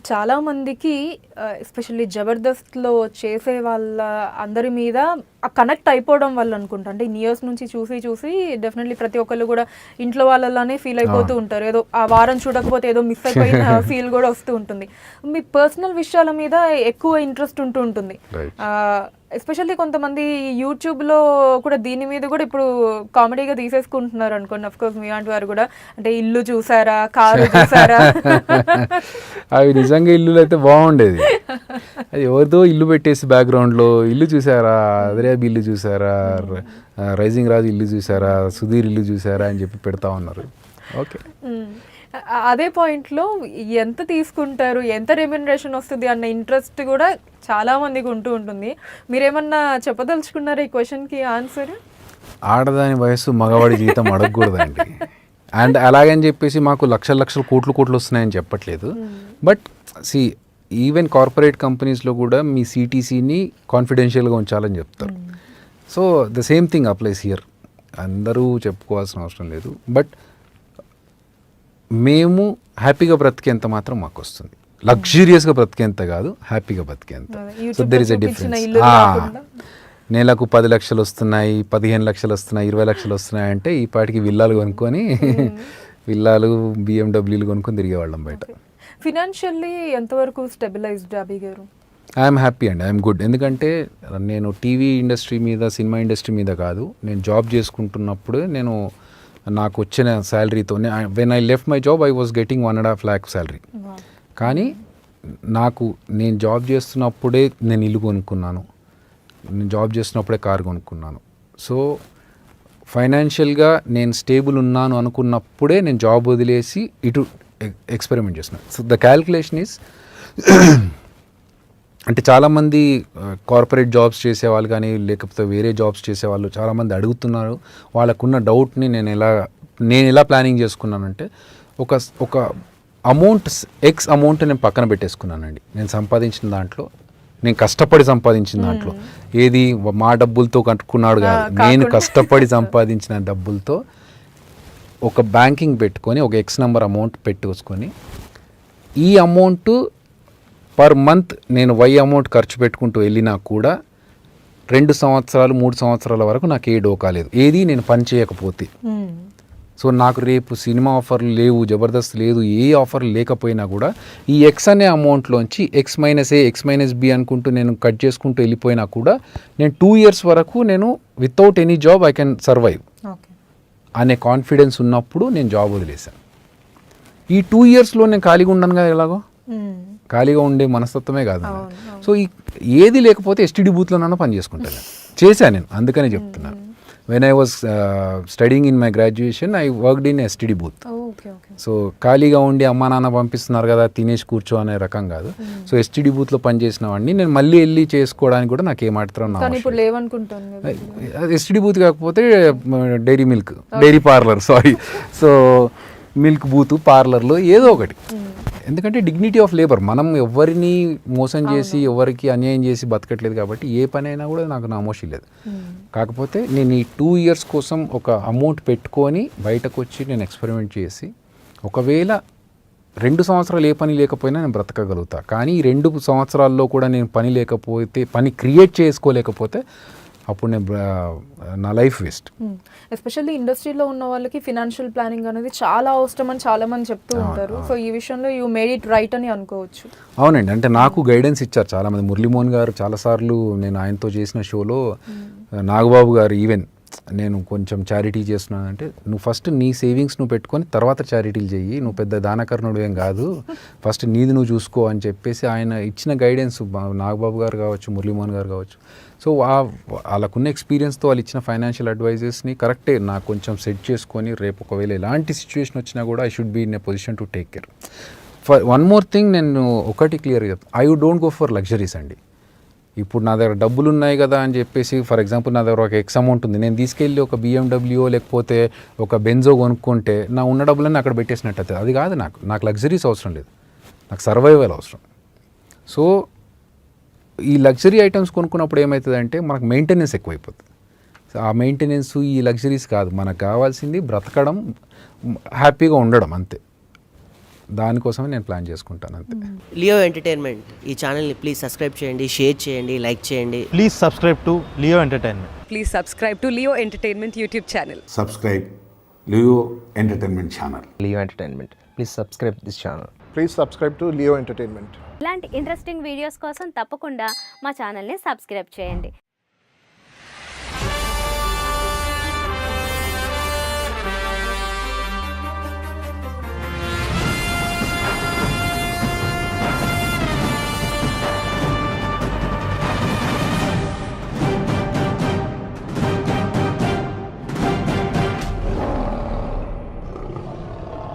చాలా మందికి ఎస్పెషల్లీ జబర్దస్త్లో చేసే వాళ్ళ అందరి మీద ఆ కనెక్ట్ అయిపోవడం వల్ల అనుకుంటా, అంటే ఇన్ని ఇయర్స్ నుంచి చూసి చూసి డెఫినెట్లీ ప్రతి ఒక్కళ్ళు కూడా ఇంట్లో వాళ్ళలానే ఫీల్ అయిపోతూ ఉంటారు. ఏదో ఆ వారం చూడకపోతే ఏదో మిస్ అయిపోయిన ఫీల్ కూడా వస్తూ ఉంటుంది. మీ పర్సనల్ విషయాల మీద ఎక్కువ ఇంట్రెస్ట్ ఉంటూ ఉంటుంది. ఎస్పెషల్లీ కొంతమంది యూట్యూబ్లో కూడా దీని మీద కూడా ఇప్పుడు కామెడీగా తీసేసుకుంటున్నారు అనుకోండి. అఫ్ కోర్స్ మీ లాంటి వారు కూడా, అంటే ఇల్లు చూసారా, కారు చూసారా. అవి నిజంగా ఇల్లులు అయితే బాగుండేది. అది ఎవరిదో ఇల్లు పెట్టేసి బ్యాక్గ్రౌండ్లో ఇల్లు చూసారా, అదరేబ్ ఇల్లు చూసారా, రైజింగ్ రాజు ఇల్లు చూసారా, సుధీర్ ఇల్లు చూసారా అని చెప్పి పెడతా ఉన్నారు. ఓకే, అదే పాయింట్లో ఎంత తీసుకుంటారు, ఎంత రెమ్యునరేషన్ వస్తుంది అన్న ఇంట్రెస్ట్ కూడా చాలా మందికి ఉంటూ ఉంటుంది. మీరేమన్నా చెప్పదలుచుకున్నారా ఈ క్వశ్చన్కి ఆన్సర్? ఆడదాని వయసు మగవాడి జీతం అడగకూడదండి. అండ్ అలాగని చెప్పేసి మాకు లక్షల లక్షల కోట్లు వస్తున్నాయని చెప్పట్లేదు. బట్ సి, ఈవెన్ కార్పొరేట్ కంపెనీస్లో కూడా మీ సిటీసీని కాన్ఫిడెన్షియల్గా ఉంచాలని చెప్తారు. So the same thing applies here. అందరూ చెప్పుకోవాల్సిన అవసరం లేదు. బట్ మేము హ్యాపీగా బ్రతికేంత మాత్రం మాకు వస్తుంది. లగ్జూరియస్గా బ్రతికేంత కాదు, హ్యాపీగా బ్రతికేంత. So there is a difference. నెలకు 10 లక్షలు వస్తున్నాయి, 15 లక్షలు వస్తున్నాయి, 20 లక్షలు వస్తున్నాయి అంటే ఈ పాటికి విల్లాలు కొనుక్కొని విల్లాలు BMW కొనుక్కొని తిరిగేవాళ్ళం బయట. ఫినాన్షియల్లీ ఎంతవరకు stabilized Abhi garu? I'm happy అండి, ఐఎమ్ గుడ్. ఎందుకంటే నేను టీవీ ఇండస్ట్రీ మీద, సినిమా ఇండస్ట్రీ మీద కాదు, నేను జాబ్ చేసుకుంటున్నప్పుడు నేను నాకు వచ్చిన శాలరీతో, when I left my job I was getting 1.5 lakh salary. కానీ నేను జాబ్ చేస్తున్నప్పుడే నేను ఇల్లు కొనుక్కున్నాను, నేను జాబ్ చేస్తున్నప్పుడే కారు కొనుక్కున్నాను. సో ఫైనాన్షియల్గా నేను స్టేబుల్ ఉన్నాను అనుకున్నప్పుడే నేను జాబ్ వదిలేసి ఇటు ఎక్స్పెరిమెంట్ చేస్తున్నాను. సో ద క్యాల్కులేషన్ ఈజ్, అంటే చాలామంది కార్పొరేట్ జాబ్స్ చేసేవాళ్ళు కానీ లేకపోతే వేరే జాబ్స్ చేసేవాళ్ళు చాలామంది అడుగుతున్నారు. వాళ్ళకున్న డౌట్ని నేను ఎలా ప్లానింగ్ చేసుకున్నానంటే, ఒక అమౌంట్, ఎక్స్ అమౌంట్ నేను పక్కన పెట్టేసుకున్నానండి. నేను సంపాదించిన దాంట్లో, నేను కష్టపడి సంపాదించిన దాంట్లో, ఏది మా డబ్బులతో కట్టుకున్నాడు కాదు, నేను కష్టపడి సంపాదించిన డబ్బులతో ఒక బ్యాంకింగ్ పెట్టుకొని ఒక ఎక్స్ నెంబర్ అమౌంట్ పెట్టుకొని, ఈ అమౌంట్ పర్ మంత్ నేను అమౌంట్ ఖర్చు పెట్టుకుంటూ వెళ్ళినా కూడా 2 సంవత్సరాలు 3 సంవత్సరాల వరకు నాకు ఏ డోకా లేదు, ఏది నేను పని చేయకపోతే. సో నాకు రేపు సినిమా ఆఫర్లు లేవు, జబర్దస్త్ లేదు, ఏ ఆఫర్లు లేకపోయినా కూడా ఈ ఎక్స్ అనే అమౌంట్లోంచి ఎక్స్ మైనస్ ఏ, ఎక్స్ మైనస్ బి అనుకుంటూ నేను కట్ చేసుకుంటూ వెళ్ళిపోయినా కూడా నేను 2 years వరకు నేను without any job I can survive అనే కాన్ఫిడెన్స్ ఉన్నప్పుడు నేను జాబ్ వదిలేశాను. ఈ 2 yearsలో నేను ఖాళీగా ఉండను కదా, ఎలాగో ఖాళీగా ఉండే మనస్తత్వమే కాదు. సో ఏది లేకపోతే ఎస్టీడీ బూత్లోనన్నా పని చేసుకుంటాను, చేశాను నేను. అందుకనే చెప్తున్నాను, when I was studying in my graduation I worked in STD booth. So ఖాళీగా ఉండి అమ్మా నాన్న పంపిస్తున్నారు కదా తినేసి కూర్చో అనే రకం కాదు. సో ఎస్టీడీ బూత్లో పనిచేసిన వాడిని నేను మళ్ళీ వెళ్ళి చేసుకోవడానికి కూడా నాకు ఏమాత్రం ఎస్టీడీ బూత్ కాకపోతే dairy parlour, so milk booth, పార్లర్లో ఏదో ఒకటి. ఎందుకంటే డిగ్నిటీ ఆఫ్ లేబర్, మనం ఎవరిని మోసం చేసి ఎవరికి అన్యాయం చేసి బతకట్లేదు కాబట్టి ఏ పని అయినా కూడా నాకు నామోషి లేదు. కాకపోతే నేను ఈ 2 years కోసం ఒక అమౌంట్ పెట్టుకొని బయటకు వచ్చి నేను ఎక్స్పెరిమెంట్ చేసి, ఒకవేళ 2 సంవత్సరాలు ఏ పని లేకపోయినా నేను బ్రతకగలుగుతా. కానీ ఈ 2 సంవత్సరాల్లో కూడా నేను పని క్రియేట్ చేసుకోలేకపోతే అప్పుడు నా లైఫ్ వేస్ట్. ఎస్పెషల్లీ ఇండస్ట్రీలో ఉన్న వాళ్ళకి ఫినాన్షియల్ ప్లానింగ్ అనేది చాలా అవసరం అని చాలా మంది చెప్తూ ఉంటారు. సో ఈ విషయంలో యూ మేడ్ ఇట్ రైట్ అని అనుకోవచ్చు. అవునండి, అంటే నాకు గైడెన్స్ ఇచ్చారు చాలామంది. మురళీమోహన్ గారు చాలాసార్లు నేను ఆయనతో చేసిన షోలో, నాగబాబు గారు ఈవెన్ నేను కొంచెం చారిటీ చేస్తున్నానంటే, నువ్వు ఫస్ట్ నీ సేవింగ్స్ నువ్వు పెట్టుకొని తర్వాత చారిటీలు చెయ్యి, నువ్వు పెద్ద దానకర్ణుడు ఏం కాదు, ఫస్ట్ నీది నువ్వు చూసుకో అని చెప్పేసి ఆయన ఇచ్చిన గైడెన్స్, నాగబాబు గారు కావచ్చు, మురళీమోహన్ గారు కావచ్చు. సో వాళ్ళకున్న ఎక్స్పీరియన్స్తో వాళ్ళు ఇచ్చిన ఫైనాన్షియల్ అడ్వైజెస్ని కరెక్టే నాకు కొంచెం సెట్ చేసుకొని, రేపు ఒకవేళ ఎలాంటి సిచ్యువేషన్ వచ్చినా కూడా I should be in a position to take care. One more thing, నేను ఒకటి క్లియర్గా చెప్తాను, I don't go for luxuries అండి. ఇప్పుడు నా దగ్గర డబ్బులు ఉన్నాయి కదా అని చెప్పేసి, ఫర్ ఎగ్జాంపుల్ నా దగ్గర ఒక ఎక్స్ అమౌంట్ ఉంది, నేను తీసుకెళ్ళి ఒక BMW లేకపోతే ఒక బెంజో కొనుక్కుంటే నా ఉన్న డబ్బులన్నీ అక్కడ పెట్టేసినట్టు అవుతుంది. అది కాదు, నాకు లగ్జరీస్ అవసరం లేదు, నాకు సర్వైవల్ అవసరం. సో ఈ లగ్జరీ ఐటమ్స్ కొనుక్కున్నప్పుడు ఏమవుతుందంటే మనకు మెయింటెనెన్స్ ఎక్కువైపోతుంది. సో ఆ మెయింటెనెన్స్, ఈ లగ్జరీస్ కాదు, మనకు కావాల్సింది బ్రతకడం, హ్యాపీగా ఉండడం, అంతే. దానికోసమే నేను ప్లాన్ చేసుకుంటాను అంతే. లియో ఎంటర్టైన్మెంట్ ఈ ఛానల్ని ప్లీజ్ సబ్స్క్రైబ్ చేయండి, షేర్ చేయండి, లైక్ చేయండి. Please subscribe to Leo Entertainment. Please subscribe to Leo Entertainment YouTube channel. Subscribe Leo Entertainment Channel. Leo Entertainment. Please subscribe this channel. Please subscribe to Leo Entertainment. ఇలాంటి interesting videos కోసం తప్పకుండా మా ఛానల్ని subscribe చేయండి.